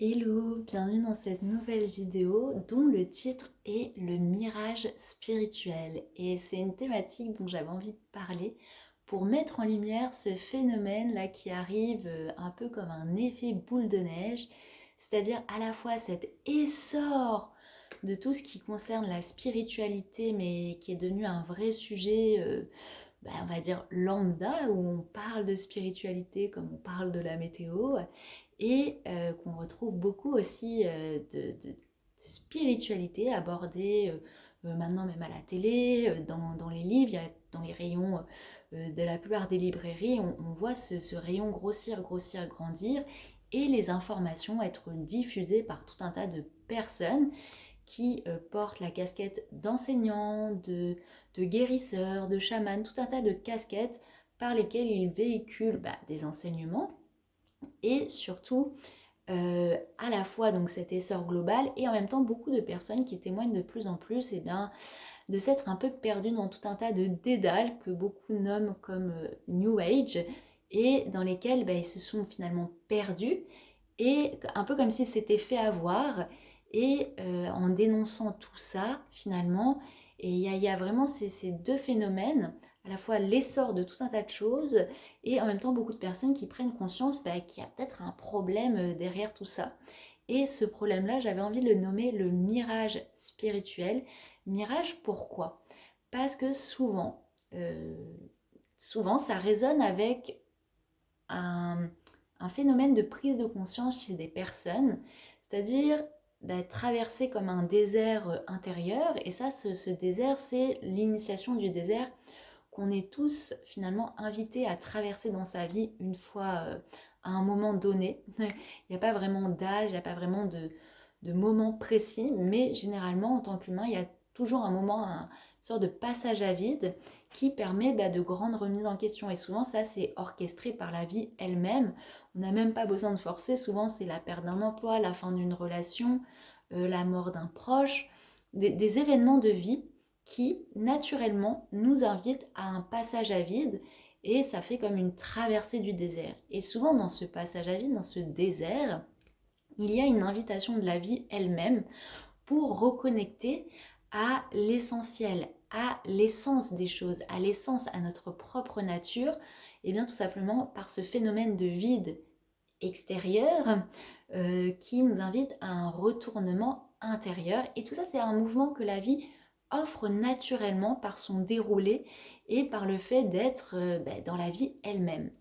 Hello, bienvenue dans cette nouvelle vidéo dont le titre est le mirage spirituel. Et c'est une thématique dont j'avais envie de parler pour mettre en lumière ce phénomène-là qui arrive un peu comme un effet boule de neige, c'est-à-dire à la fois cet essor de tout ce qui concerne la spiritualité, mais qui est devenu un vrai sujet, on va dire lambda, où on parle de spiritualité comme on parle de la météo, et qu'on retrouve beaucoup aussi de spiritualité abordée maintenant même à la télé, dans les livres, dans les rayons de la plupart des librairies, on voit ce rayon grossir, grossir, grandir, et les informations être diffusées par tout un tas de personnes qui portent la casquette d'enseignants, de guérisseurs, de chamans, tout un tas de casquettes par lesquelles ils véhiculent des enseignements et surtout à la fois donc cet essor global et en même temps beaucoup de personnes qui témoignent de plus en plus de s'être un peu perdues dans tout un tas de dédales que beaucoup nomment comme New Age et dans lesquels ils se sont finalement perdus et un peu comme s'ils s'étaient fait avoir et en dénonçant tout ça finalement et il y a vraiment ces deux phénomènes, à la fois l'essor de tout un tas de choses et en même temps beaucoup de personnes qui prennent conscience qu'il y a peut-être un problème derrière tout ça. Et ce problème-là, j'avais envie de le nommer le mirage spirituel. Mirage, pourquoi? Parce que euh, souvent ça résonne avec un, un phénomène de prise de conscience chez des personnes, c'est-à-dire traverser comme un désert intérieur. Et ça, ce désert, c'est l'initiation du désert qu'on est tous finalement invités à traverser dans sa vie une fois à un moment donné. Il n'y a pas vraiment d'âge, il n'y a pas vraiment de moment précis, mais généralement en tant qu'humain, il y a toujours un moment, une sorte de passage à vide qui permet de grandes remises en question. Et souvent, ça, c'est orchestré par la vie elle-même. On n'a même pas besoin de forcer. Souvent, c'est la perte d'un emploi, la fin d'une relation, la mort d'un proche, des événements de vie qui, naturellement, nous invitent à un passage à vide et ça fait comme une traversée du désert. Et souvent, dans ce passage à vide, dans ce désert, il y a une invitation de la vie elle-même pour reconnecter à l'essentiel, à l'essence des choses, à l'essence, à notre propre nature, et bien tout simplement par ce phénomène de vide extérieur qui nous invite à un retournement intérieur. Et tout ça, c'est un mouvement que la vie offre naturellement par son déroulé et par le fait d'être dans la vie elle-même.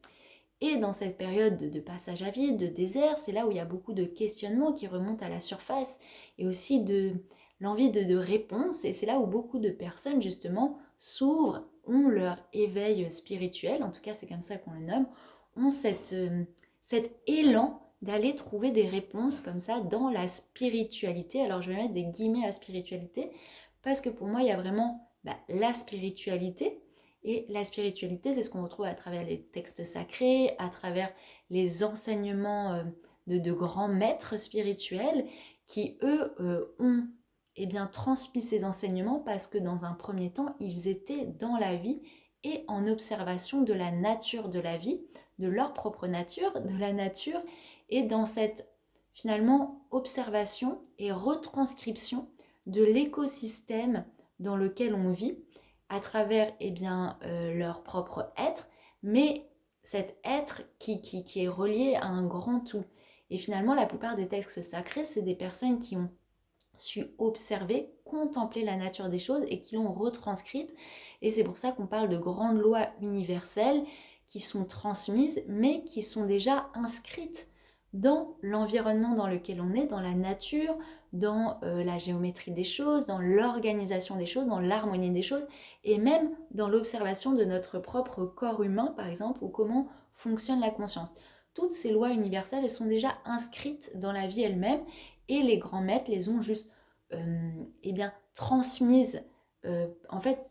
Et dans cette période de passage à vide, de désert, c'est là où il y a beaucoup de questionnements qui remontent à la surface et aussi de l'envie de réponses. Et c'est là où beaucoup de personnes, justement, s'ouvrent, ont leur éveil spirituel, en tout cas c'est comme ça qu'on le nomme, ont cet élan d'aller trouver des réponses comme ça dans la spiritualité. Alors je vais mettre des guillemets à spiritualité parce que pour moi il y a vraiment la spiritualité et la spiritualité, c'est ce qu'on retrouve à travers les textes sacrés, à travers les enseignements de grands maîtres spirituels qui, eux, ont transmis ces enseignements parce que dans un premier temps, ils étaient dans la vie et en observation de la nature de la vie, de leur propre nature, de la nature, et dans cette finalement observation et retranscription de l'écosystème dans lequel on vit à travers leur propre être, mais cet être qui est relié à un grand tout. Et finalement, la plupart des textes sacrés, c'est des personnes qui ont su observer, contempler la nature des choses et qui l'ont retranscrite. Et c'est pour ça qu'on parle de grandes lois universelles qui sont transmises, mais qui sont déjà inscrites dans l'environnement dans lequel on est, dans la nature, dans la géométrie des choses, dans l'organisation des choses, dans l'harmonie des choses, et même dans l'observation de notre propre corps humain, par exemple, ou comment fonctionne la conscience. Toutes ces lois universelles, elles sont déjà inscrites dans la vie elle-même, et les grands maîtres les ont juste transmises. En fait,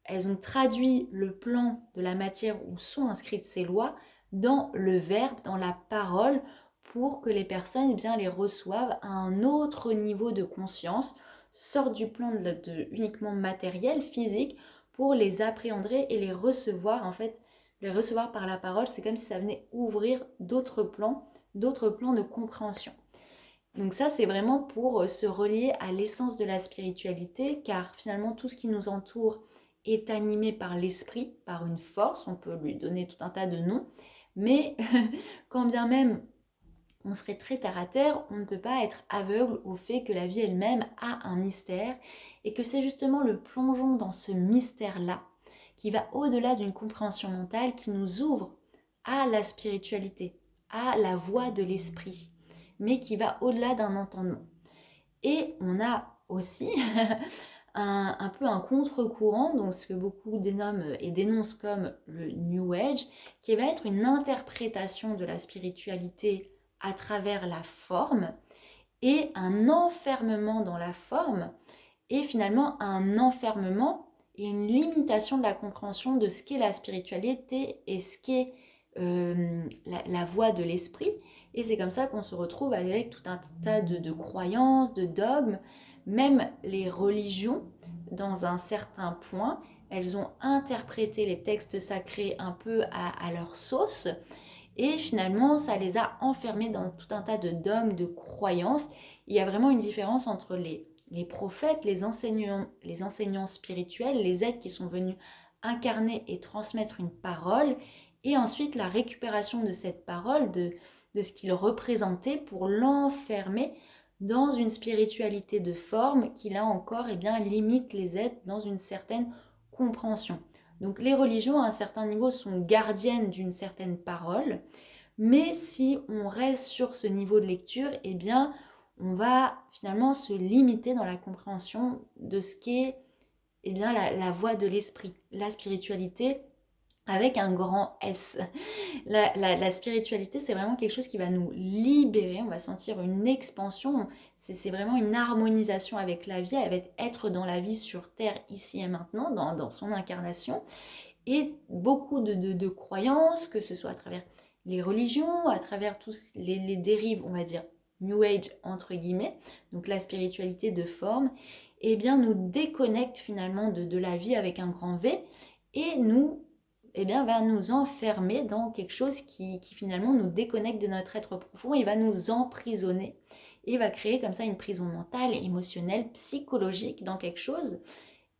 elles ont traduit le plan de la matière où sont inscrites ces lois dans le verbe, dans la parole, pour que les personnes les reçoivent à un autre niveau de conscience, sortent du plan uniquement matériel, physique, pour les appréhender et les recevoir. En fait, les recevoir par la parole, c'est comme si ça venait ouvrir d'autres plans de compréhension. Donc ça, c'est vraiment pour se relier à l'essence de la spiritualité, car finalement, tout ce qui nous entoure est animé par l'esprit, par une force, on peut lui donner tout un tas de noms, mais quand bien même on serait très terre à terre, on ne peut pas être aveugle au fait que la vie elle-même a un mystère et que c'est justement le plongeon dans ce mystère-là qui va au-delà d'une compréhension mentale qui nous ouvre à la spiritualité, à la voix de l'esprit, mais qui va au-delà d'un entendement. Et on a aussi un peu un contre-courant, donc ce que beaucoup dénomment et dénoncent comme le New Age, qui va être une interprétation de la spiritualité à travers la forme et un enfermement dans la forme et finalement un enfermement et une limitation de la compréhension de ce qu'est la spiritualité et ce qu'est la voie de l'esprit. Et c'est comme ça qu'on se retrouve avec tout un tas de croyances, de dogmes, même les religions, dans un certain point, elles ont interprété les textes sacrés un peu à leur sauce, et finalement, ça les a enfermés dans tout un tas de dogmes, de croyances. Il y a vraiment une différence entre les prophètes, les enseignants spirituels, les êtres qui sont venus incarner et transmettre une parole, et ensuite la récupération de cette parole, de ce qu'ils représentaient pour l'enfermer dans une spiritualité de forme qui, là encore, eh bien, limite les êtres dans une certaine compréhension. Donc les religions, à un certain niveau, sont gardiennes d'une certaine parole, mais si on reste sur ce niveau de lecture, eh bien, on va finalement se limiter dans la compréhension de ce qu'est eh bien, la voie de l'esprit, la spiritualité avec un grand S. La spiritualité, c'est vraiment quelque chose qui va nous libérer, on va sentir une expansion, c'est vraiment une harmonisation avec la vie, avec être dans la vie sur Terre, ici et maintenant, dans son incarnation, et beaucoup de croyances, que ce soit à travers les religions, à travers tous les dérives, on va dire, New Age, entre guillemets, donc la spiritualité de forme, eh bien, nous déconnecte finalement de la vie avec un grand V, et nous eh bien, va nous enfermer dans quelque chose qui finalement nous déconnecte de notre être profond et va nous emprisonner et va créer comme ça une prison mentale, émotionnelle, psychologique dans quelque chose.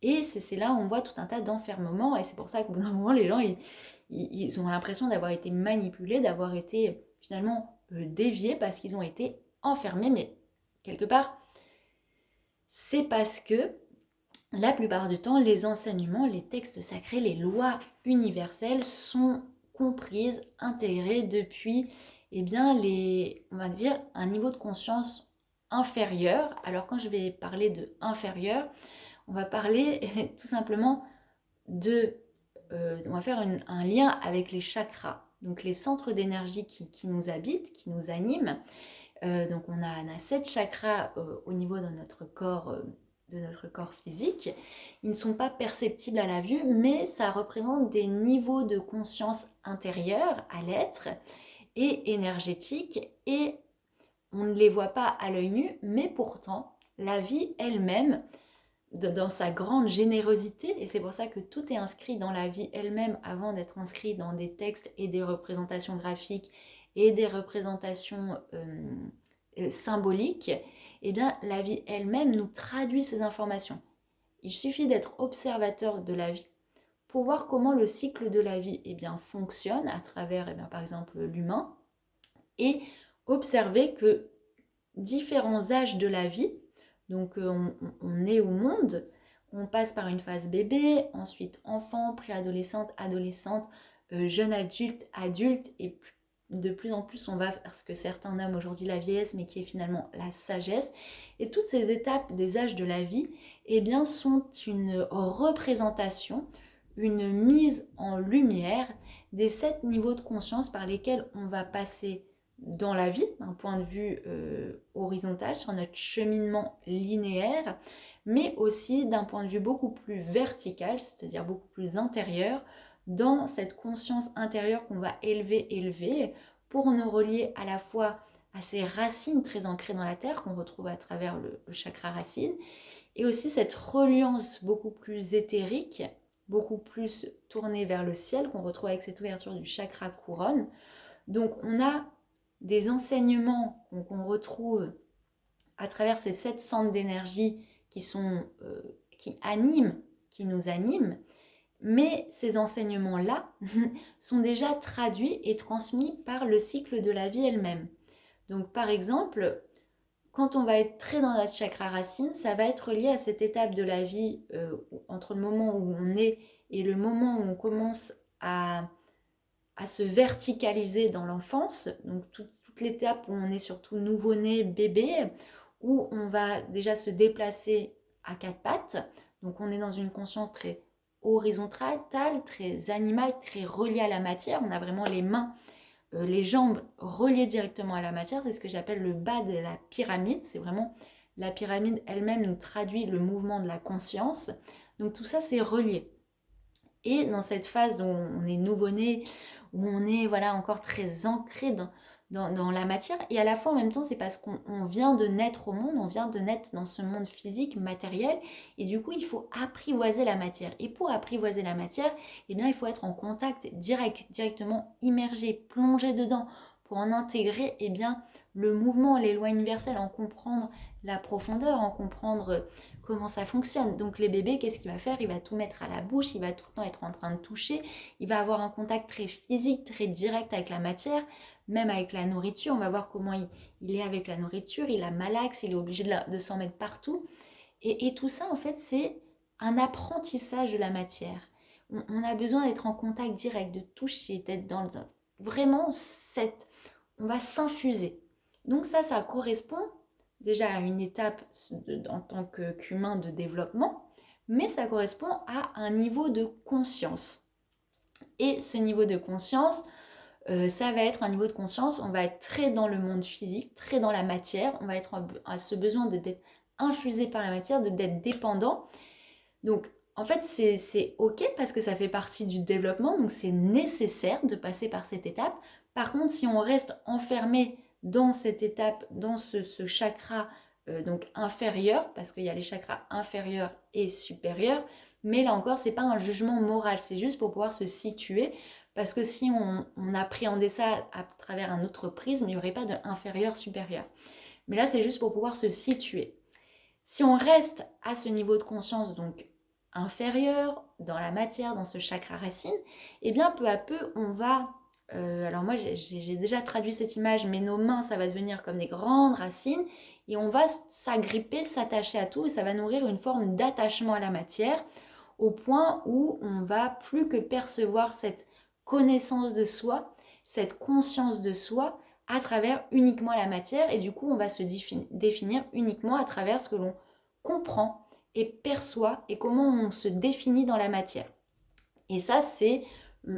Et c'est là où on voit tout un tas d'enfermements et c'est pour ça qu'au bout d'un moment, les gens, ils ont l'impression d'avoir été manipulés, d'avoir été finalement déviés parce qu'ils ont été enfermés. Mais quelque part, c'est parce que la plupart du temps, les enseignements, les textes sacrés, les lois universelles sont comprises, intégrées depuis, eh bien, on va dire, un niveau de conscience inférieur. Alors quand je vais parler de inférieur, on va parler tout simplement on va faire un lien avec les chakras, donc les centres d'énergie qui nous habitent, qui nous animent. Donc on a 7 chakras au niveau de notre corps physique. Ils ne sont pas perceptibles à la vue, mais ça représente des niveaux de conscience intérieure à l'être et énergétique, et on ne les voit pas à l'œil nu, mais pourtant la vie elle-même, dans sa grande générosité, et c'est pour ça que tout est inscrit dans la vie elle-même avant d'être inscrit dans des textes et des représentations graphiques et des représentations symboliques, eh bien la vie elle-même nous traduit ces informations. Il suffit d'être observateur de la vie pour voir comment le cycle de la vie eh bien, fonctionne à travers eh bien, par exemple l'humain, et observer que différents âges de la vie, donc on est au monde, on passe par une phase bébé, ensuite enfant, préadolescente, adolescente, jeune adulte, adulte, et de plus en plus on va vers ce que certains nomment aujourd'hui la vieillesse, mais qui est finalement la sagesse. Et toutes ces étapes des âges de la vie eh bien, sont une représentation, une mise en lumière des 7 niveaux de conscience par lesquels on va passer dans la vie, d'un point de vue horizontal, sur notre cheminement linéaire, mais aussi d'un point de vue beaucoup plus vertical, c'est-à-dire beaucoup plus intérieur, dans cette conscience intérieure qu'on va élever pour nous relier à la fois à ces racines très ancrées dans la terre qu'on retrouve à travers le chakra racine, et aussi cette reliance beaucoup plus éthérique, beaucoup plus tournée vers le ciel qu'on retrouve avec cette ouverture du chakra couronne. Donc on a des enseignements qu'on retrouve à travers ces 7 centres d'énergie qui nous animent, mais ces enseignements-là sont déjà traduits et transmis par le cycle de la vie elle-même. Donc par exemple, quand on va être très dans notre chakra racine, ça va être lié à cette étape de la vie entre le moment où on est et le moment où on commence à se verticaliser dans l'enfance, donc toute l'étape où on est surtout nouveau-né, bébé, où on va déjà se déplacer à 4 pattes, donc on est dans une conscience très horizontale, très animale, très reliée à la matière, on a vraiment les mains, les jambes reliées directement à la matière, c'est ce que j'appelle le bas de la pyramide, c'est vraiment la pyramide elle-même nous traduit le mouvement de la conscience, donc tout ça c'est relié. Et dans cette phase où on est nouveau-né, où on est voilà, encore très ancré dans la matière, et à la fois en même temps c'est parce qu'on vient de naître au monde, on vient de naître dans ce monde physique, matériel, et du coup il faut apprivoiser la matière. Et pour apprivoiser la matière, eh bien, il faut être en contact directement immergé, plongé dedans, pour en intégrer eh bien, le mouvement, les lois universelles, en comprendre la profondeur, en comprendre comment ça fonctionne. Donc les bébés, qu'est-ce qu'il va faire? Il va tout mettre à la bouche, il va tout le temps être en train de toucher, il va avoir un contact très physique, très direct avec la matière, même avec la nourriture. On va voir comment il est avec la nourriture, il a malaxe, il est obligé de s'en mettre partout. Et tout ça, en fait, c'est un apprentissage de la matière. On a besoin d'être en contact direct, de toucher, d'être dans vraiment on va s'infuser. Donc ça correspond déjà à une étape en tant qu'humain de développement, mais ça correspond à un niveau de conscience. Et ce niveau de conscience, ça va être un niveau de conscience, on va être très dans le monde physique, très dans la matière, on va être à ce besoin d'être infusé par la matière, d'être dépendant. Donc en fait c'est ok parce que ça fait partie du développement, donc c'est nécessaire de passer par cette étape. Par contre, si on reste enfermé dans cette étape, dans ce chakra donc inférieur, parce qu'il y a les chakras inférieurs et supérieurs, mais là encore, c'est pas un jugement moral, c'est juste pour pouvoir se situer, parce que si on appréhendait ça à travers un autre prisme, il n'y aurait pas de inférieur, supérieur. Mais là, c'est juste pour pouvoir se situer. Si on reste à ce niveau de conscience, donc inférieur, dans la matière, dans ce chakra racine, eh bien peu à peu, on va... alors moi, j'ai déjà traduit cette image, mais nos mains, ça va devenir comme des grandes racines, et on va s'agripper, s'attacher à tout, et ça va nourrir une forme d'attachement à la matière, au point où on va plus que percevoir cette connaissance de soi, cette conscience de soi, à travers uniquement la matière, et du coup on va se définir uniquement à travers ce que l'on comprend et perçoit et comment on se définit dans la matière. Et ça c'est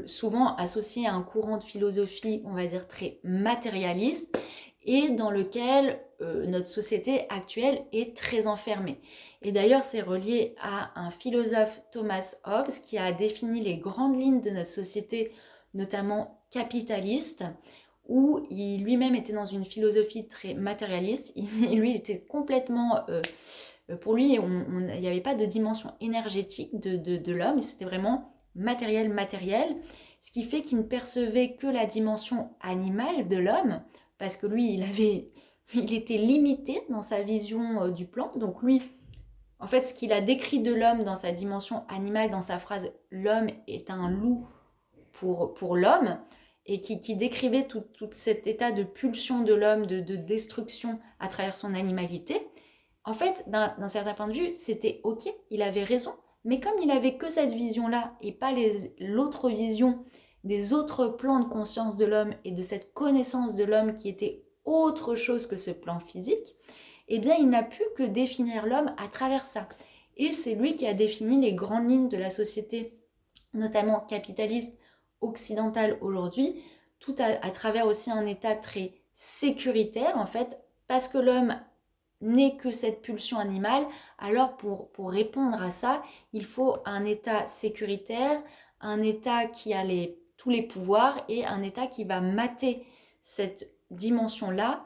souvent associé à un courant de philosophie, on va dire très matérialiste, et dans lequel notre société actuelle est très enfermée. Et d'ailleurs c'est relié à un philosophe, Thomas Hobbes, qui a défini les grandes lignes de notre société, notamment capitaliste, où il lui-même était dans une philosophie très matérialiste. Lui était complètement... pour lui, il n'y avait pas de dimension énergétique de l'homme, c'était vraiment matériel, ce qui fait qu'il ne percevait que la dimension animale de l'homme, parce que lui, il était limité dans sa vision du plan. Donc lui, en fait, ce qu'il a décrit de l'homme dans sa dimension animale, dans sa phrase « l'homme est un loup pour l'homme », et qui décrivait tout cet état de pulsion de l'homme, de destruction à travers son animalité. En fait, d'un certain point de vue, c'était ok, il avait raison, mais comme il avait que cette vision-là et pas l'autre vision des autres plans de conscience de l'homme et de cette connaissance de l'homme qui était autre chose que ce plan physique, eh bien il n'a pu que définir l'homme à travers ça. Et c'est lui qui a défini les grandes lignes de la société, notamment capitaliste, occidentale aujourd'hui, tout à travers aussi un état très sécuritaire en fait, parce que l'homme n'est que cette pulsion animale, alors pour répondre à ça, il faut un état sécuritaire, un état qui a tous les pouvoirs et un état qui va mater cette dimension-là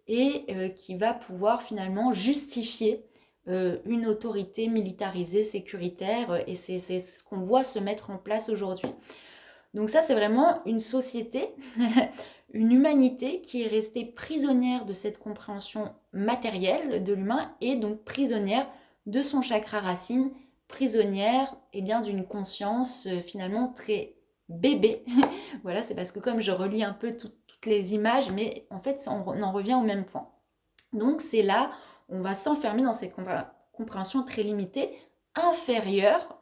et qui va pouvoir finalement justifier une autorité militarisée, sécuritaire, et c'est ce qu'on voit se mettre en place aujourd'hui. Donc ça, c'est vraiment une société, une humanité qui est restée prisonnière de cette compréhension matérielle de l'humain et donc prisonnière de son chakra racine, prisonnière d'une conscience finalement très bébé. Voilà, c'est parce que comme je relis un peu toutes les images, mais en fait on en revient au même point. Donc c'est là, on va s'enfermer dans cette compréhension très limitée, inférieure.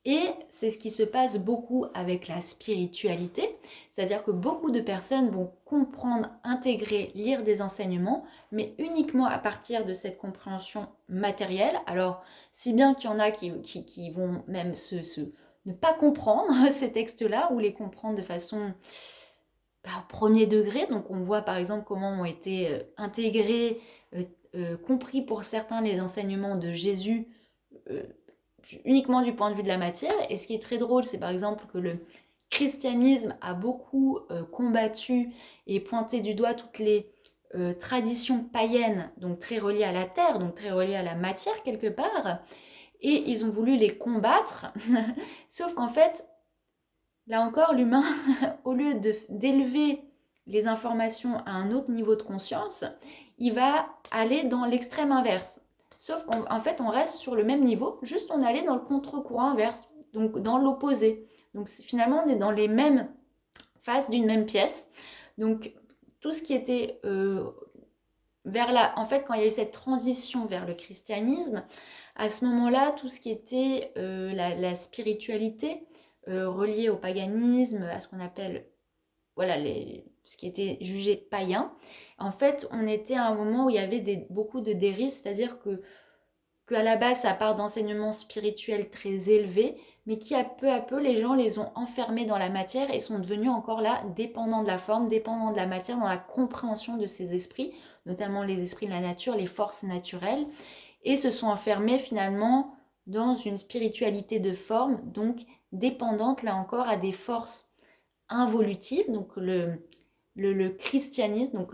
Et c'est ce qui se passe beaucoup avec la spiritualité, c'est-à-dire que beaucoup de personnes vont comprendre, intégrer, lire des enseignements, mais uniquement à partir de cette compréhension matérielle. Alors, si bien qu'il y en a qui vont même ne pas comprendre ces textes-là ou les comprendre de façon au premier degré. Donc, on voit par exemple comment ont été intégrés, compris pour certains les enseignements de Jésus uniquement du point de vue de la matière. Et ce qui est très drôle, c'est par exemple que le christianisme a beaucoup combattu et pointé du doigt toutes les traditions païennes, donc très reliées à la terre, donc très reliées à la matière quelque part, et ils ont voulu les combattre, sauf qu'en fait, là encore, l'humain, au lieu d'élever les informations à un autre niveau de conscience, il va aller dans l'extrême inverse. Sauf qu'en fait, on reste sur le même niveau, juste on allait dans le contre-courant inverse, donc dans l'opposé. Donc finalement, on est dans les mêmes faces d'une même pièce. Donc tout ce qui était vers là, en fait, quand il y a eu cette transition vers le christianisme, à ce moment-là, tout ce qui était la spiritualité reliée au paganisme, à ce qu'on appelle ce qui était jugé païen, en fait, on était à un moment où il y avait beaucoup de dérives, c'est-à-dire qu'à la base, ça part d'enseignements spirituels très élevés, mais qui à peu, les gens les ont enfermés dans la matière et sont devenus encore là dépendants de la forme, dépendants de la matière, dans la compréhension de ces esprits, notamment les esprits de la nature, les forces naturelles, et se sont enfermés finalement dans une spiritualité de forme, donc dépendante là encore à des forces involutives. Donc le christianisme,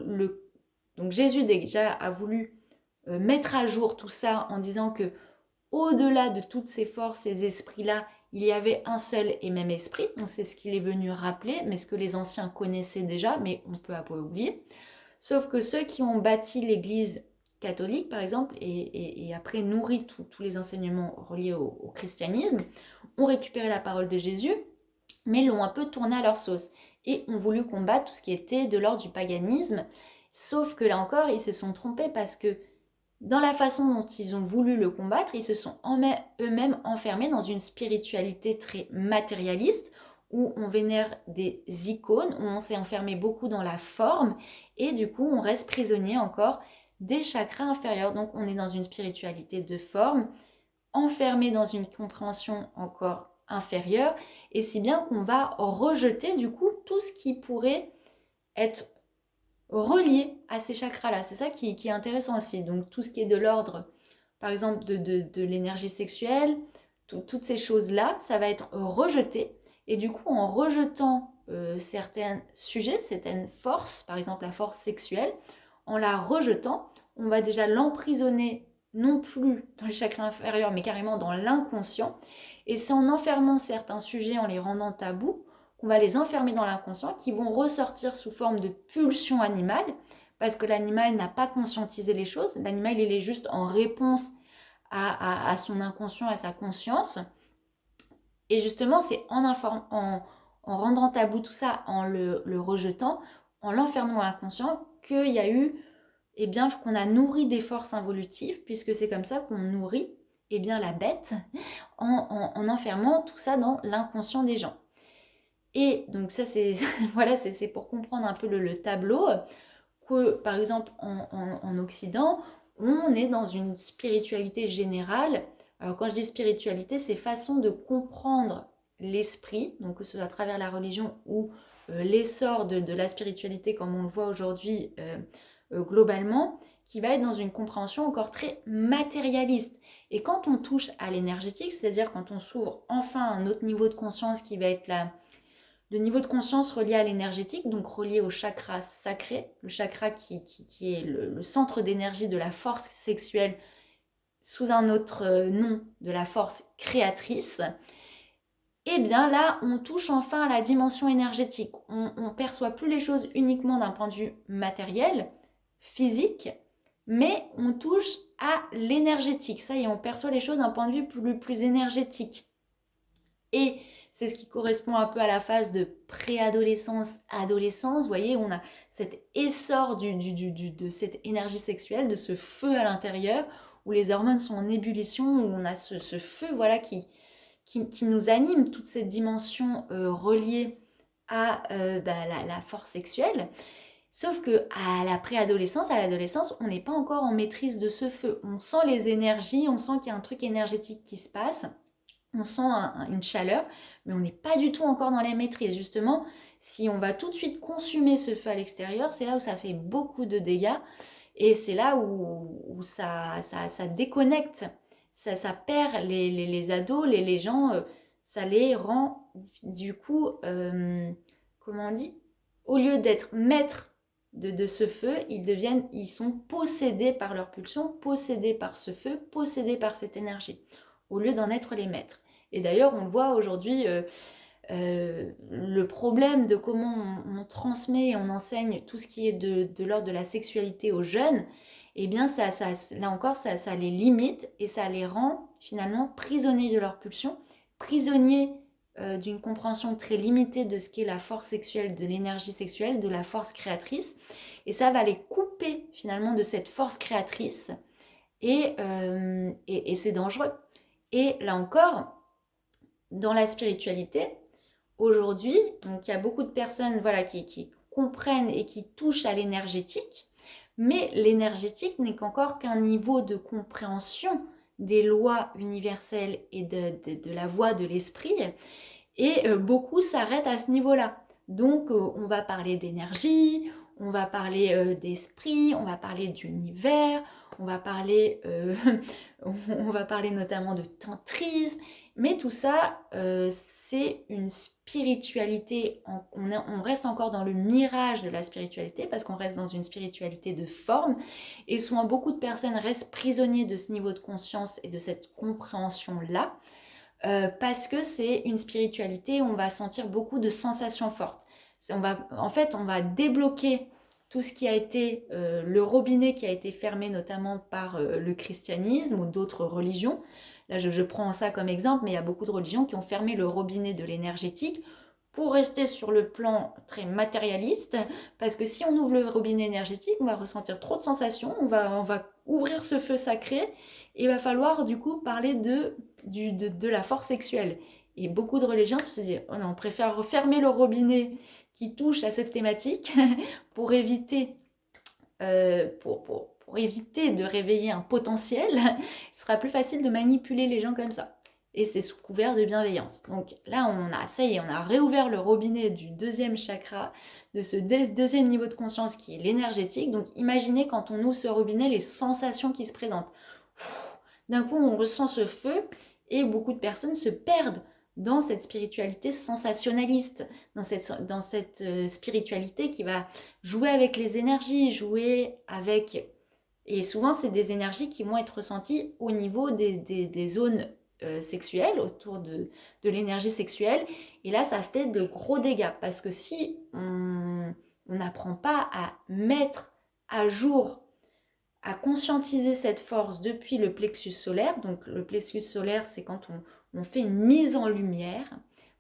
donc Jésus déjà a voulu mettre à jour tout ça en disant que au-delà de toutes ces forces, ces esprits-là, il y avait un seul et même esprit. Donc c'est ce qu'il est venu rappeler, mais ce que les anciens connaissaient déjà, mais on peut pas oublier. Sauf que ceux qui ont bâti l'Église catholique, par exemple, et après nourri tous les enseignements reliés au christianisme, ont récupéré la parole de Jésus, mais l'ont un peu tourné à leur sauce et ont voulu combattre tout ce qui était de l'ordre du paganisme. Sauf que là encore, ils se sont trompés parce que dans la façon dont ils ont voulu le combattre, ils se sont eux-mêmes enfermés dans une spiritualité très matérialiste où on vénère des icônes, où on s'est enfermé beaucoup dans la forme et du coup on reste prisonnier encore des chakras inférieurs. Donc on est dans une spiritualité de forme, enfermé dans une compréhension encore inférieure, et si bien qu'on va rejeter du coup tout ce qui pourrait être relié à ces chakras-là. C'est ça qui est intéressant aussi. Donc tout ce qui est de l'ordre, par exemple, de l'énergie sexuelle, toutes ces choses-là, ça va être rejeté. Et du coup, en rejetant certains sujets, certaines forces, par exemple la force sexuelle, en la rejetant, on va déjà l'emprisonner non plus dans les chakras inférieurs, mais carrément dans l'inconscient. Et c'est en enfermant certains sujets, en les rendant tabous, qu'on va les enfermer dans l'inconscient, qui vont ressortir sous forme de pulsions animales, parce que l'animal n'a pas conscientisé les choses. L'animal, il est juste en réponse à son inconscient, à sa conscience. Et justement, c'est en rendant tabou tout ça, en le rejetant, en l'enfermant dans l'inconscient, qu'il y a eu, qu'on a nourri des forces involutives, puisque c'est comme ça qu'on nourrit la bête, en enfermant tout ça dans l'inconscient des gens. Et donc ça, c'est voilà, c'est pour comprendre un peu le tableau, que par exemple en Occident, on est dans une spiritualité générale. Alors quand je dis spiritualité, c'est façon de comprendre l'esprit, donc que ce soit à travers la religion ou l'essor de la spiritualité comme on le voit aujourd'hui globalement, qui va être dans une compréhension encore très matérialiste. Et quand on touche à l'énergétique, c'est-à-dire quand on s'ouvre enfin à un autre niveau de conscience qui va être le niveau de conscience relié à l'énergétique, donc relié au chakra sacré, le chakra qui est le centre d'énergie de la force sexuelle sous un autre nom de la force créatrice, et bien là, on touche enfin à la dimension énergétique. On ne perçoit plus les choses uniquement d'un point de vue matériel, physique, mais on touche à l'énergétique. Ça y est, on perçoit les choses d'un point de vue plus énergétique. Et c'est ce qui correspond un peu à la phase de préadolescence, adolescence. Vous voyez, on a cet essor de cette énergie sexuelle, de ce feu à l'intérieur, où les hormones sont en ébullition, où on a ce feu voilà, qui nous anime, toute cette dimension reliée à la force sexuelle. Sauf que à la préadolescence, à l'adolescence, on n'est pas encore en maîtrise de ce feu. On sent les énergies, on sent qu'il y a un truc énergétique qui se passe, on sent une chaleur, mais on n'est pas du tout encore dans la maîtrise. Justement, si on va tout de suite consumer ce feu à l'extérieur, c'est là où ça fait beaucoup de dégâts et c'est là où ça déconnecte, ça perd les ados, les gens, ça les rend du coup, comment on dit, au lieu d'être maîtres de ce feu, ils sont possédés par leur pulsion, possédés par ce feu, possédés par cette énergie, au lieu d'en être les maîtres. Et d'ailleurs, on le voit aujourd'hui, le problème de comment on transmet et on enseigne tout ce qui est de l'ordre de la sexualité aux jeunes, eh bien, là encore, ça les limite et ça les rend finalement prisonniers de leur pulsion, prisonniers d'une compréhension très limitée de ce qu'est la force sexuelle, de l'énergie sexuelle, de la force créatrice. Et ça va les couper finalement de cette force créatrice et c'est dangereux. Et là encore, dans la spiritualité, aujourd'hui, donc il y a beaucoup de personnes voilà, qui comprennent et qui touchent à l'énergétique, mais l'énergétique n'est qu'encore qu'un niveau de compréhension des lois universelles et de la voie de l'esprit, et beaucoup s'arrêtent à ce niveau-là. Donc on va parler d'énergie, on va parler d'esprit, on va parler d'univers, on va parler, on va parler notamment de tantrisme, mais tout ça, c'est une spiritualité, on reste encore dans le mirage de la spiritualité, parce qu'on reste dans une spiritualité de forme, et souvent beaucoup de personnes restent prisonniers de ce niveau de conscience et de cette compréhension-là, parce que c'est une spiritualité où on va sentir beaucoup de sensations fortes. En fait, on va débloquer tout ce qui a été le robinet qui a été fermé notamment par le christianisme ou d'autres religions. Là, je prends ça comme exemple, mais il y a beaucoup de religions qui ont fermé le robinet de l'énergétique pour rester sur le plan très matérialiste, parce que si on ouvre le robinet énergétique, on va ressentir trop de sensations, on va ouvrir ce feu sacré, et il va falloir du coup parler de la force sexuelle. Et beaucoup de religions se disent, oh non, on préfère refermer le robinet qui touche à cette thématique pour éviter, pour éviter de réveiller un potentiel. Ce sera plus facile de manipuler les gens comme ça. Et c'est sous couvert de bienveillance. Donc là, ça y est, on a réouvert le robinet du deuxième chakra, de ce deuxième niveau de conscience qui est l'énergétique. Donc imaginez quand on ouvre ce robinet, les sensations qui se présentent. D'un coup, on ressent ce feu et beaucoup de personnes se perdent dans cette spiritualité sensationnaliste, dans cette spiritualité qui va jouer avec les énergies, jouer avec... Et souvent, c'est des énergies qui vont être ressenties au niveau des zones sexuelles, autour de l'énergie sexuelle. Et là, ça fait de gros dégâts. Parce que si on n'apprend pas à mettre à jour, à conscientiser cette force depuis le plexus solaire, donc le plexus solaire, c'est quand on fait une mise en lumière.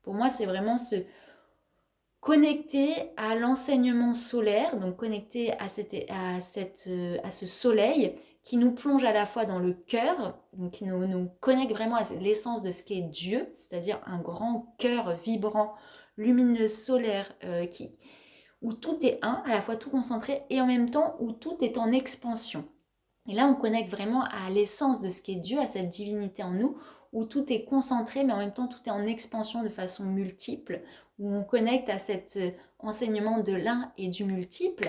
Pour moi, c'est vraiment se connecter à l'enseignement solaire, donc connecter à ce soleil qui nous plonge à la fois dans le cœur, donc qui nous connecte vraiment à l'essence de ce qu'est Dieu, c'est-à-dire un grand cœur vibrant, lumineux, solaire, où tout est un, à la fois tout concentré, et en même temps où tout est en expansion. Et là, on connecte vraiment à l'essence de ce qu'est Dieu, à cette divinité en nous, où tout est concentré, mais en même temps, tout est en expansion de façon multiple, où on connecte à cet enseignement de l'un et du multiple.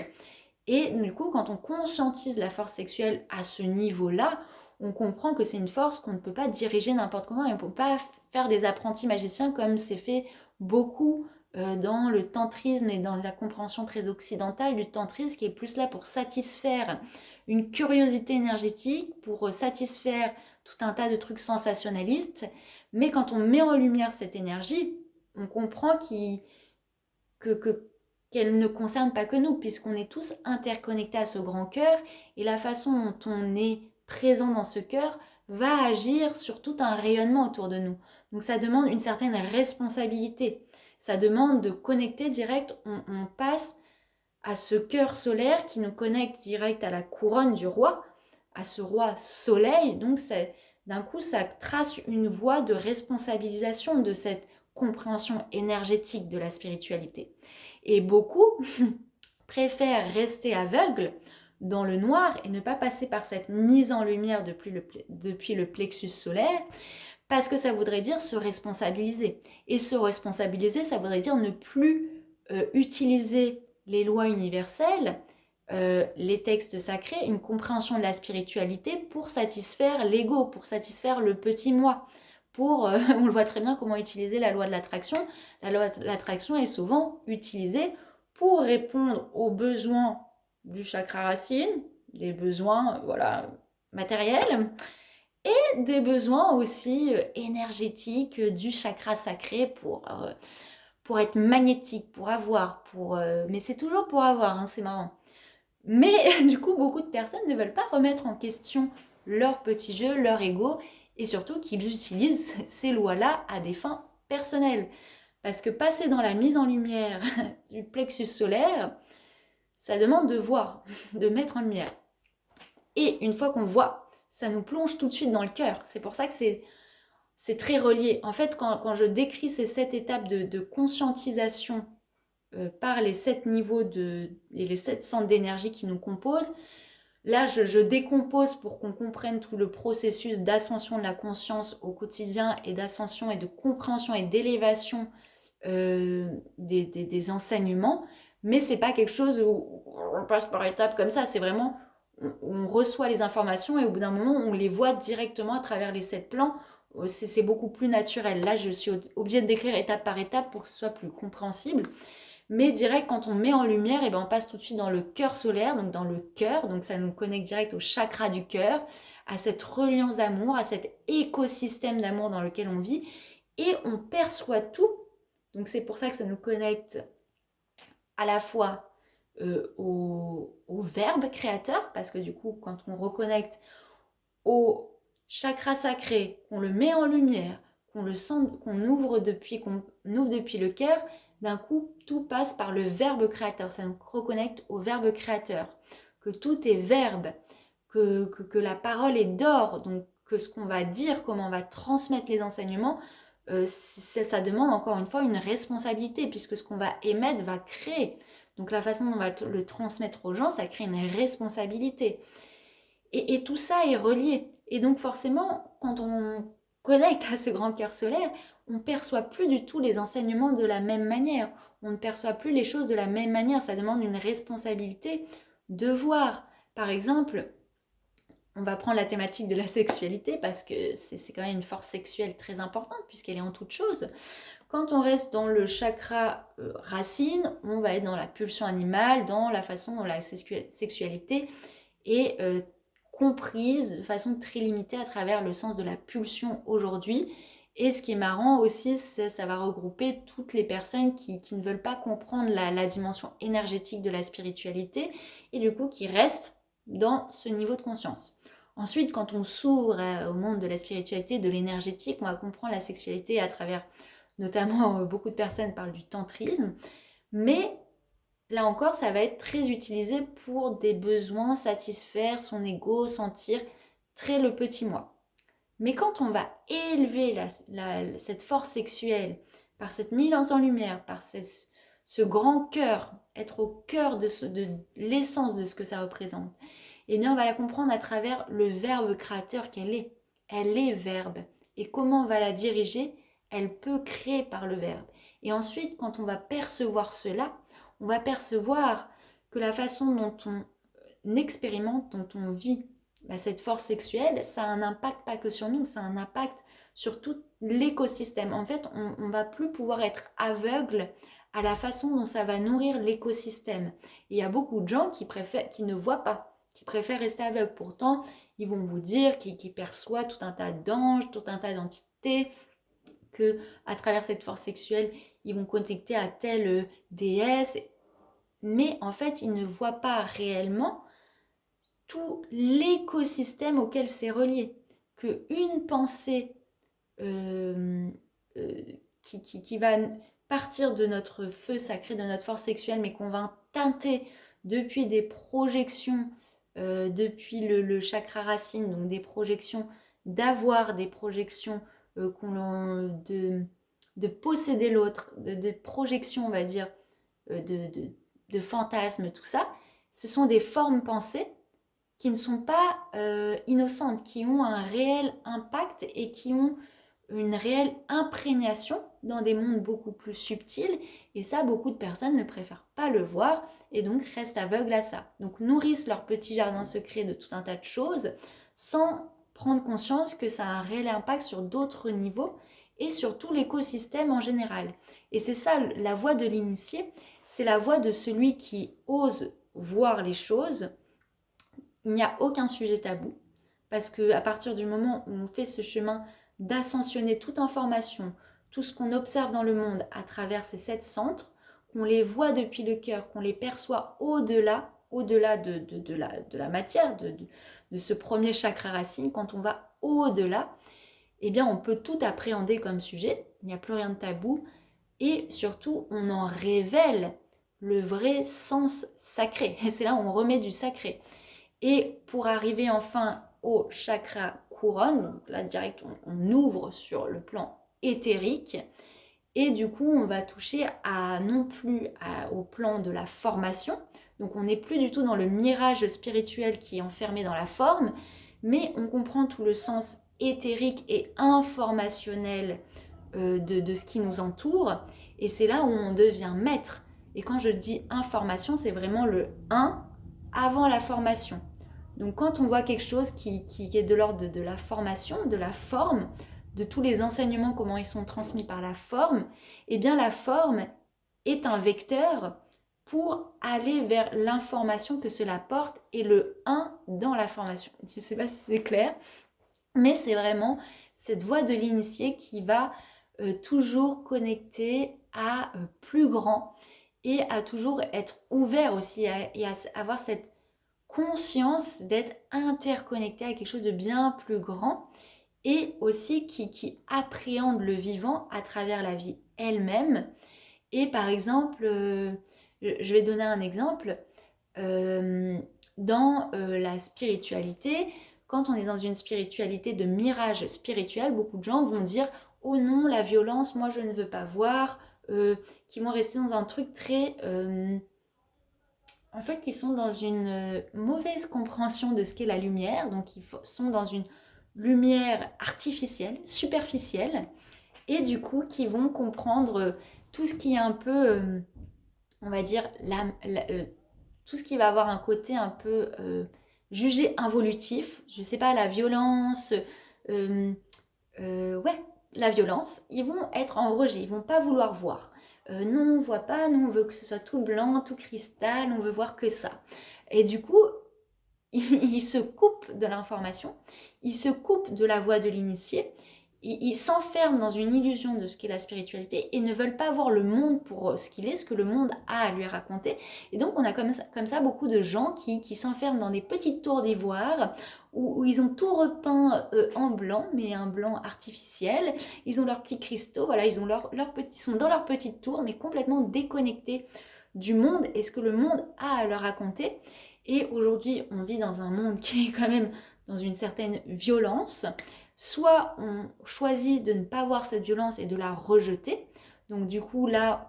Et du coup, quand on conscientise la force sexuelle à ce niveau-là, on comprend que c'est une force qu'on ne peut pas diriger n'importe comment, et on ne peut pas faire des apprentis magiciens comme c'est fait beaucoup dans le tantrisme et dans la compréhension très occidentale du tantrisme, qui est plus là pour satisfaire une curiosité énergétique, pour satisfaire tout un tas de trucs sensationnalistes. Mais quand on met en lumière cette énergie, on comprend qu'elle ne concerne pas que nous, puisqu'on est tous interconnectés à ce grand cœur, et la façon dont on est présent dans ce cœur va agir sur tout un rayonnement autour de nous. Donc ça demande une certaine responsabilité. Ça demande de connecter direct, on passe à ce cœur solaire qui nous connecte direct à la couronne du roi, à ce roi soleil. Donc d'un coup, ça trace une voie de responsabilisation de cette compréhension énergétique de la spiritualité. Et beaucoup préfèrent rester aveugles dans le noir et ne pas passer par cette mise en lumière depuis le plexus solaire, parce que ça voudrait dire se responsabiliser. Et se responsabiliser, ça voudrait dire ne plus utiliser les lois universelles, les textes sacrés, une compréhension de la spiritualité pour satisfaire l'ego, pour satisfaire le petit moi. On le voit très bien comment utiliser la loi de l'attraction. La loi de l'attraction est souvent utilisée pour répondre aux besoins du chakra racine, des besoins matériels, et des besoins aussi énergétiques du chakra sacré pour être magnétique, pour avoir, mais c'est toujours pour avoir, hein, c'est marrant. Mais du coup, beaucoup de personnes ne veulent pas remettre en question leur petit jeu, leur ego, et surtout qu'ils utilisent ces lois-là à des fins personnelles. Parce que passer dans la mise en lumière du plexus solaire, ça demande de voir, de mettre en lumière. Et une fois qu'on voit, ça nous plonge tout de suite dans le cœur. C'est pour ça que c'est très relié. En fait, quand je décris ces 7 étapes de conscientisation par les 7 niveaux et les 7 centres d'énergie qui nous composent, là, je décompose pour qu'on comprenne tout le processus d'ascension de la conscience au quotidien et d'ascension et de compréhension et d'élévation des enseignements. Mais c'est pas quelque chose où on passe par étapes comme ça. C'est vraiment, on reçoit les informations et au bout d'un moment, on les voit directement à travers les 7 plans. C'est beaucoup plus naturel. Là, je suis obligée de décrire étape par étape pour que ce soit plus compréhensible. Mais direct, quand on met en lumière, et ben on passe tout de suite dans le cœur solaire, donc dans le cœur. Donc ça nous connecte direct au chakra du cœur, à cette reliance d'amour, à cet écosystème d'amour dans lequel on vit. Et on perçoit tout. Donc c'est pour ça que ça nous connecte à la fois au verbe créateur, parce que du coup, quand on reconnecte au chakra sacré, qu'on le met en lumière, qu'on le sent, qu'on ouvre depuis le cœur, d'un coup, tout passe par le verbe créateur. Ça nous reconnecte au verbe créateur, que tout est verbe, que la parole est d'or, donc que ce qu'on va dire, comment on va transmettre les enseignements, ça demande encore une fois une responsabilité, puisque ce qu'on va émettre va créer. Donc la façon dont on va le transmettre aux gens, ça crée une responsabilité. Et tout ça est relié. Et donc forcément, quand on connecte à ce grand cœur solaire, on ne perçoit plus du tout les enseignements de la même manière. On ne perçoit plus les choses de la même manière. Ça demande une responsabilité de voir. Par exemple, on va prendre la thématique de la sexualité parce que c'est quand même une force sexuelle très importante puisqu'elle est en toute chose. Quand on reste dans le chakra racine, on va être dans la pulsion animale, dans la façon dont la sexualité est comprise de façon très limitée à travers le sens de la pulsion aujourd'hui. Et ce qui est marrant aussi, ça va regrouper toutes les personnes qui ne veulent pas comprendre la dimension énergétique de la spiritualité et du coup qui restent dans ce niveau de conscience. Ensuite, quand on s'ouvre au monde de la spiritualité, de l'énergétique, on va comprendre la sexualité à travers, notamment beaucoup de personnes parlent du tantrisme, mais là encore, ça va être très utilisé pour des besoins, satisfaire son ego, sentir très le petit moi. Mais quand on va élever cette force sexuelle par cette mise en lumière, par ce grand cœur, être au cœur de l'essence de ce que ça représente, et bien on va la comprendre à travers le verbe créateur qu'elle est. Elle est verbe. Et comment on va la diriger? Elle peut créer par le verbe. Et ensuite, quand on va percevoir cela, on va percevoir que la façon dont on expérimente, dont on vit cette force sexuelle, ça a un impact pas que sur nous, ça a un impact sur tout l'écosystème. En fait, on ne va plus pouvoir être aveugle à la façon dont ça va nourrir l'écosystème. Et il y a beaucoup de gens qui ne voient pas. qui préfèrent rester aveugles. Pourtant, ils vont vous dire qu'ils perçoivent tout un tas d'anges, tout un tas d'entités, qu'à travers cette force sexuelle, ils vont connecter à telle déesse. Mais en fait, ils ne voient pas réellement tout l'écosystème auquel c'est relié. Qu'une pensée qui va partir de notre feu sacré, de notre force sexuelle, mais qu'on va teinter depuis des projections, depuis le chakra racine, donc des projections d'avoir, des projections de posséder l'autre, de projections, on va dire, de fantasmes, tout ça. Ce sont des formes pensées qui ne sont pas innocentes, qui ont un réel impact et qui ont une réelle imprégnation dans des mondes beaucoup plus subtils. Et ça, beaucoup de personnes ne préfèrent pas le voir et donc restent aveugles à ça. Donc nourrissent leur petit jardin secret de tout un tas de choses sans prendre conscience que ça a un réel impact sur d'autres niveaux et sur tout l'écosystème en général. Et c'est ça, la voie de l'initié, c'est la voie de celui qui ose voir les choses. Il n'y a aucun sujet tabou, parce qu'à partir du moment où on fait ce chemin d'ascensionner toute information, tout ce qu'on observe dans le monde à travers ces 7 centres, qu'on les voit depuis le cœur, qu'on les perçoit au-delà de la matière, de ce premier chakra racine, quand on va au-delà, eh bien on peut tout appréhender comme sujet, il n'y a plus rien de tabou, et surtout on en révèle le vrai sens sacré, et c'est là où on remet du sacré. Et pour arriver enfin au chakra couronne, donc là direct on ouvre sur le plan éthérique et du coup on va toucher non plus au plan de la formation, donc on n'est plus du tout dans le mirage spirituel qui est enfermé dans la forme, mais on comprend tout le sens éthérique et informationnel de ce qui nous entoure, et c'est là où on devient maître. Et quand je dis information, c'est vraiment le 1 avant la formation. Donc quand on voit quelque chose qui est de l'ordre de la formation, de la forme, de tous les enseignements, comment ils sont transmis par la forme, eh bien la forme est un vecteur pour aller vers l'information que cela porte et le 1 dans la formation. Je ne sais pas si c'est clair, mais c'est vraiment cette voie de l'initié qui va toujours connecter à plus grand et à toujours être ouvert aussi et à avoir cette conscience d'être interconnecté à quelque chose de bien plus grand et aussi qui appréhende le vivant à travers la vie elle-même. Et par exemple, je vais donner un exemple, dans la spiritualité, quand on est dans une spiritualité de mirage spirituel, beaucoup de gens vont dire « Oh non, la violence, moi je ne veux pas voir », qui vont rester dans un truc très... en fait, qui sont dans une mauvaise compréhension de ce qu'est la lumière, donc ils sont dans une lumière artificielle, superficielle, et du coup qui vont comprendre tout ce qui est un peu, on va dire, tout ce qui va avoir un côté un peu jugé involutif, je sais pas, la violence, ouais, la violence, ils vont être en rejet, ils vont pas vouloir voir. Non, on voit pas, nous on veut que ce soit tout blanc, tout cristal, on veut voir que ça. Et du coup, ils se coupent de l'information, ils se coupent de la voie de l'initié, ils s'enferment dans une illusion de ce qu'est la spiritualité et ne veulent pas voir le monde pour ce qu'il est, ce que le monde a à lui raconter. Et donc on a comme ça beaucoup de gens qui s'enferment dans des petites tours d'ivoire où ils ont tout repeint en blanc, mais un blanc artificiel. Ils ont leurs petits cristaux, voilà, ils sont dans leur petite tour, mais complètement déconnectés du monde et ce que le monde a à leur raconter. Et aujourd'hui, on vit dans un monde qui est quand même dans une certaine violence. Soit on choisit de ne pas voir cette violence et de la rejeter. Donc du coup, là,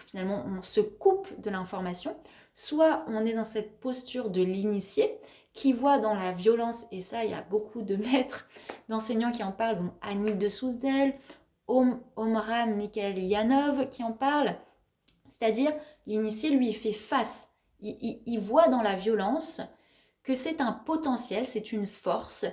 finalement, on se coupe de l'information. Soit on est dans cette posture de l'initié qui voit dans la violence, et ça, il y a beaucoup de maîtres, d'enseignants qui en parlent, dont Annie de Souzdel, Omram Mikhail Yanov qui en parle. C'est-à-dire, l'initié, lui, il fait face. Il voit dans la violence que c'est un potentiel, c'est une force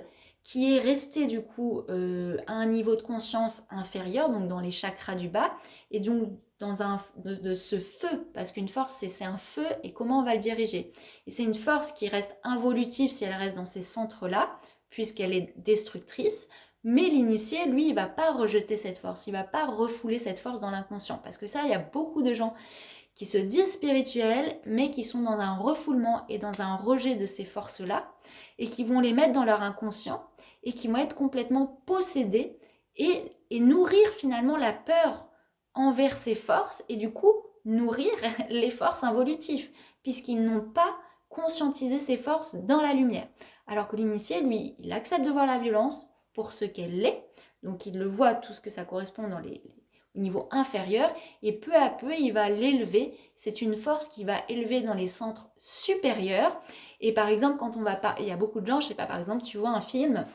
qui est restée du coup à un niveau de conscience inférieur, donc dans les chakras du bas, et donc de ce feu, parce qu'une force c'est un feu et comment on va le diriger. Et c'est une force qui reste involutive si elle reste dans ces centres-là, puisqu'elle est destructrice, mais l'initié, lui, il ne va pas rejeter cette force, il ne va pas refouler cette force dans l'inconscient, parce que ça, il y a beaucoup de gens qui se disent spirituels, mais qui sont dans un refoulement et dans un rejet de ces forces-là, et qui vont les mettre dans leur inconscient, et qui vont être complètement possédés, et nourrir finalement la peur envers ces forces, et du coup nourrir les forces involutives, puisqu'ils n'ont pas conscientisé ces forces dans la lumière. Alors que l'initié, lui, il accepte de voir la violence pour ce qu'elle est, donc il le voit tout ce que ça correspond dans au niveau inférieur, et peu à peu, il va l'élever. C'est une force qui va élever dans les centres supérieurs. Et par exemple, quand on va pas, il y a beaucoup de gens, je sais pas, par exemple, tu vois un film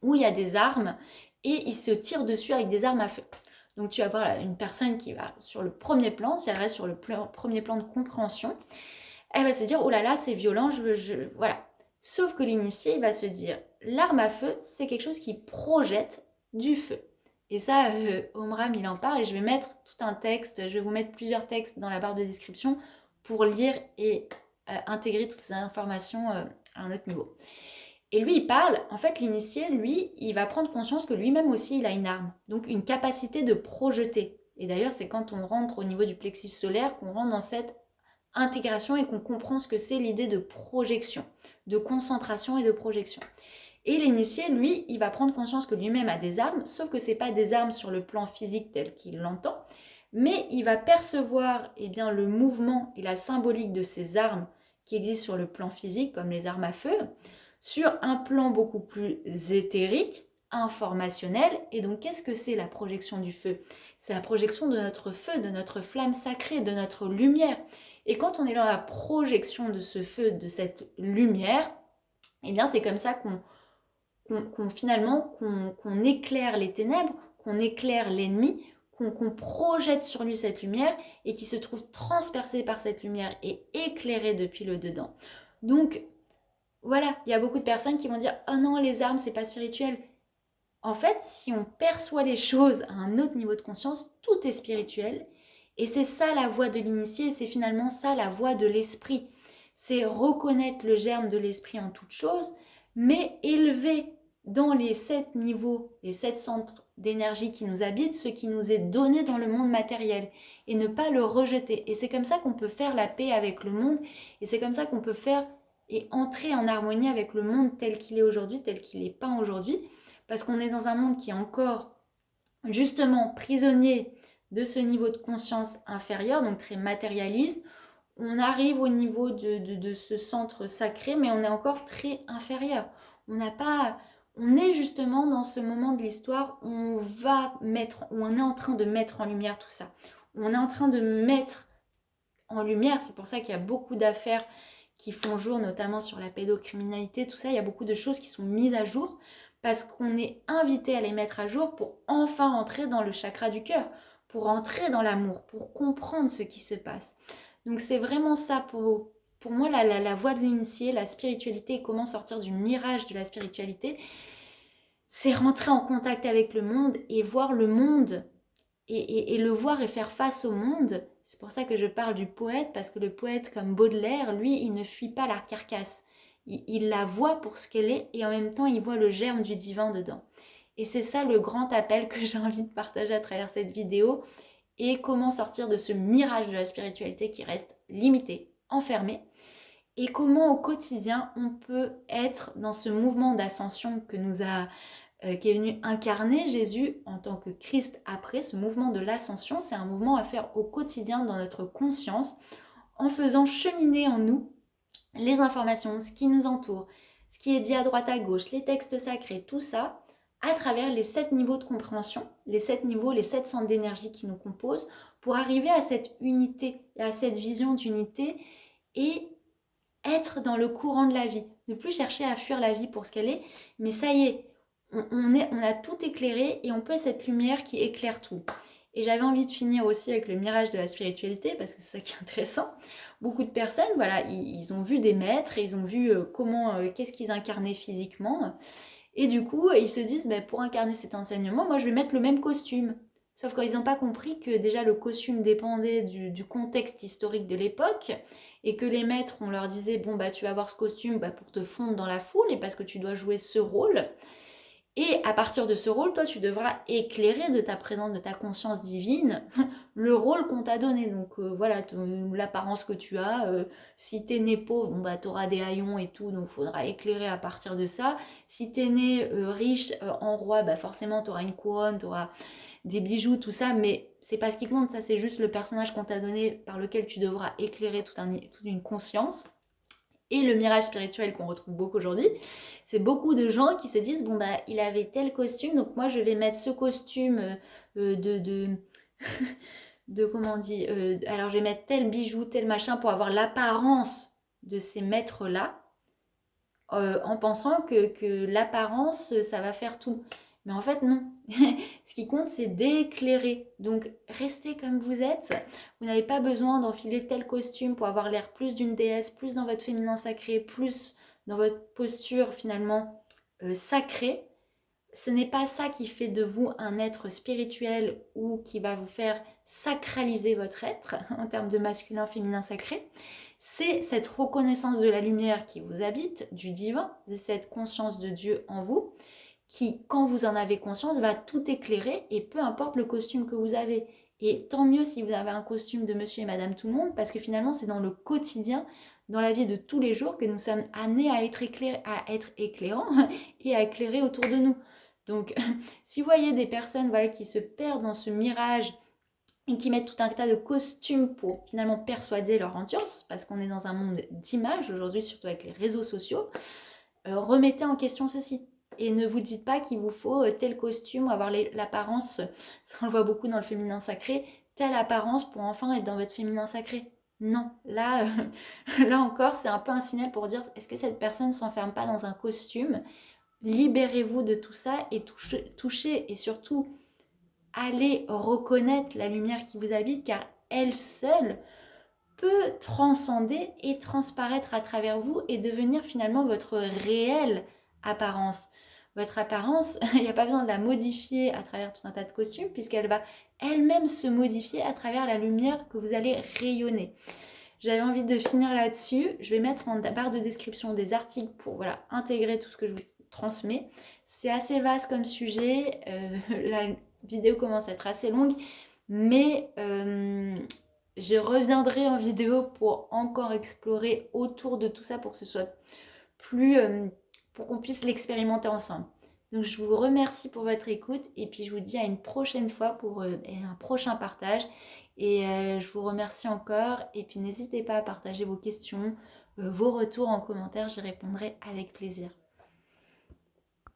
où il y a des armes et ils se tirent dessus avec des armes à feu. Donc tu vas voir une personne qui va sur le premier plan, si elle reste sur le premier plan de compréhension, elle va se dire oh là là c'est violent, voilà. Sauf que l'initié il va se dire l'arme à feu c'est quelque chose qui projette du feu. Et ça, Omram il en parle et je vais mettre tout un texte, je vais vous mettre plusieurs textes dans la barre de description pour lire et intégrer toutes ces informations à un autre niveau. Et lui, il parle, en fait, l'initié, lui, il va prendre conscience que lui-même aussi, il a une arme. Donc, une capacité de projeter. Et d'ailleurs, c'est quand on rentre au niveau du plexus solaire qu'on rentre dans cette intégration et qu'on comprend ce que c'est l'idée de projection, de concentration et de projection. Et l'initié, lui, il va prendre conscience que lui-même a des armes, sauf que ce n'est pas des armes sur le plan physique tel qu'il l'entend, mais il va percevoir eh bien, le mouvement et la symbolique de ces armes qui existent sur le plan physique, comme les armes à feu, sur un plan beaucoup plus éthérique, informationnel. Et donc, qu'est-ce que c'est la projection du feu? C'est la projection de notre feu, de notre flamme sacrée, de notre lumière. Et quand on est dans la projection de ce feu, de cette lumière, eh bien, c'est comme ça qu'on éclaire les ténèbres, qu'on éclaire l'ennemi, qu'on projette sur lui cette lumière et qui se trouve transpercé par cette lumière et éclairé depuis le dedans. Donc, voilà, il y a beaucoup de personnes qui vont dire « Oh non, les armes, c'est pas spirituel ». En fait, si on perçoit les choses à un autre niveau de conscience, tout est spirituel. Et c'est ça la voie de l'initié, c'est finalement ça la voie de l'esprit. C'est reconnaître le germe de l'esprit en toute chose, mais élever dans les 7 niveaux, les 7 centres d'énergie qui nous habitent, ce qui nous est donné dans le monde matériel, et ne pas le rejeter. Et c'est comme ça qu'on peut faire la paix avec le monde, et c'est comme ça qu'on peut faire et entrer en harmonie avec le monde tel qu'il est aujourd'hui, tel qu'il n'est pas aujourd'hui, parce qu'on est dans un monde qui est encore justement prisonnier de ce niveau de conscience inférieur, donc très matérialiste. On arrive au niveau de ce centre sacré, mais on est encore très inférieur. On est justement dans ce moment de l'histoire où on est en train de mettre en lumière tout ça. On est en train de mettre en lumière, c'est pour ça qu'il y a beaucoup d'affaires qui font jour, notamment sur la pédocriminalité, tout ça, il y a beaucoup de choses qui sont mises à jour parce qu'on est invité à les mettre à jour pour enfin entrer dans le chakra du cœur, pour entrer dans l'amour, pour comprendre ce qui se passe. Donc c'est vraiment ça pour moi la voie de l'initié, la spiritualité et comment sortir du mirage de la spiritualité, c'est rentrer en contact avec le monde et voir le monde et le voir et faire face au monde. C'est pour ça que je parle du poète, parce que le poète comme Baudelaire, lui, il ne fuit pas la carcasse. Il la voit pour ce qu'elle est et en même temps, il voit le germe du divin dedans. Et c'est ça le grand appel que j'ai envie de partager à travers cette vidéo et comment sortir de ce mirage de la spiritualité qui reste limité, enfermé et comment au quotidien on peut être dans ce mouvement d'ascension qui est venu incarner Jésus en tant que Christ après. Ce mouvement de l'ascension, c'est un mouvement à faire au quotidien dans notre conscience en faisant cheminer en nous les informations, ce qui nous entoure, ce qui est dit à droite à gauche, les textes sacrés, tout ça, à travers les 7 niveaux de compréhension, les 7 niveaux, les 7 centres d'énergie qui nous composent, pour arriver à cette unité, à cette vision d'unité et être dans le courant de la vie. Ne plus chercher à fuir la vie pour ce qu'elle est, mais ça y est, on a tout éclairé et on peut être cette lumière qui éclaire tout. Et j'avais envie de finir aussi avec le mirage de la spiritualité, parce que c'est ça qui est intéressant. Beaucoup de personnes, voilà, ils ont vu des maîtres, et ils ont vu qu'est-ce qu'ils incarnaient physiquement. Et du coup, ils se disent, pour incarner cet enseignement, moi je vais mettre le même costume. Sauf qu'ils n'ont pas compris que déjà le costume dépendait du contexte historique de l'époque et que les maîtres, on leur disait, bon, bah, tu vas avoir ce costume pour te fondre dans la foule et parce que tu dois jouer ce rôle. Et à partir de ce rôle, toi, tu devras éclairer de ta présence, de ta conscience divine, le rôle qu'on t'a donné. Donc voilà, l'apparence que tu as. Si t'es né pauvre, bon, bah, t'auras des haillons et tout, donc il faudra éclairer à partir de ça. Si t'es né riche en roi, bah, forcément, t'auras une couronne, t'auras des bijoux, tout ça, mais c'est pas ce qui compte, ça c'est juste le personnage qu'on t'a donné par lequel tu devras éclairer toute une conscience. Et le mirage spirituel qu'on retrouve beaucoup aujourd'hui, c'est beaucoup de gens qui se disent, bon bah il avait tel costume, donc moi je vais mettre ce costume de de comment on dit, alors je vais mettre tel bijou, tel machin pour avoir l'apparence de ces maîtres-là, en pensant que l'apparence, ça va faire tout. Mais en fait, non. Ce qui compte, c'est d'éclairer. Donc, restez comme vous êtes. Vous n'avez pas besoin d'enfiler tel costume pour avoir l'air plus d'une déesse, plus dans votre féminin sacré, plus dans votre posture finalement sacrée. Ce n'est pas ça qui fait de vous un être spirituel ou qui va vous faire sacraliser votre être en termes de masculin, féminin, sacré. C'est cette reconnaissance de la lumière qui vous habite, du divin, de cette conscience de Dieu en vous, qui, quand vous en avez conscience, va tout éclairer et peu importe le costume que vous avez. Et tant mieux si vous avez un costume de monsieur et madame tout le monde, parce que finalement, c'est dans le quotidien, dans la vie de tous les jours, que nous sommes amenés à être éclairants et à éclairer autour de nous. Donc, si vous voyez des personnes qui se perdent dans ce mirage et qui mettent tout un tas de costumes pour finalement persuader leur audience, parce qu'on est dans un monde d'images aujourd'hui, surtout avec les réseaux sociaux, remettez en question ceci. Et ne vous dites pas qu'il vous faut tel costume ou avoir l'apparence, ça on le voit beaucoup dans le féminin sacré, telle apparence pour enfin être dans votre féminin sacré. Non, là, là encore, c'est un peu un signal pour dire, est-ce que cette personne ne s'enferme pas dans un costume? Libérez-vous de tout ça et touchez et surtout allez reconnaître la lumière qui vous habite, car elle seule peut transcender et transparaître à travers vous et devenir finalement votre réelle apparence. Votre apparence, il n'y a pas besoin de la modifier à travers tout un tas de costumes, puisqu'elle va elle-même se modifier à travers la lumière que vous allez rayonner. J'avais envie de finir là-dessus. Je vais mettre en barre de description des articles pour intégrer tout ce que je vous transmets. C'est assez vaste comme sujet. La vidéo commence à être assez longue, mais je reviendrai en vidéo pour encore explorer autour de tout ça pour que ce soit plus, pour qu'on puisse l'expérimenter ensemble. Donc je vous remercie pour votre écoute et puis je vous dis à une prochaine fois pour un prochain partage. Et je vous remercie encore et puis n'hésitez pas à partager vos questions, vos retours en commentaire, j'y répondrai avec plaisir.